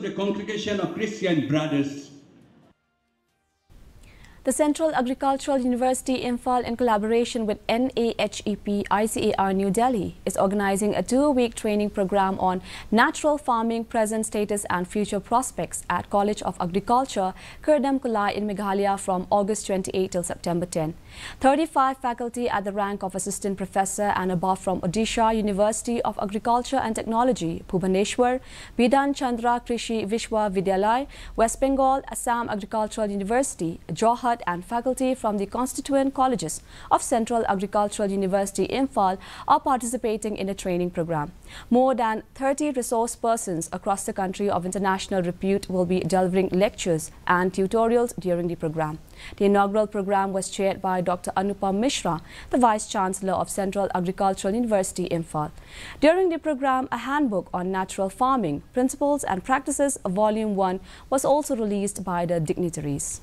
The congregation of Christian brothers. The Central Agricultural University Imphal, in collaboration with NAHEP ICAR New Delhi, is organizing a 2-week training program on natural farming, present status and future prospects at College of Agriculture, Kyrdemkulai in Meghalaya from August 28 till September 10. 35 faculty at the rank of assistant professor and above from Odisha University of Agriculture and Technology, Bhubaneswar, Bidhan Chandra Krishi Vishwa Vidyalaya, West Bengal, Assam Agricultural University, Jorhat, and faculty from the constituent colleges of Central Agricultural University Imphal are participating in a training program. More than 30 resource persons across the country of international repute will be delivering lectures and tutorials during the program. The inaugural program was chaired by Dr. Anupam Mishra, the Vice Chancellor of Central Agricultural University Imphal. During the program, a handbook on natural farming, principles and practices, Volume 1, was also released by the dignitaries.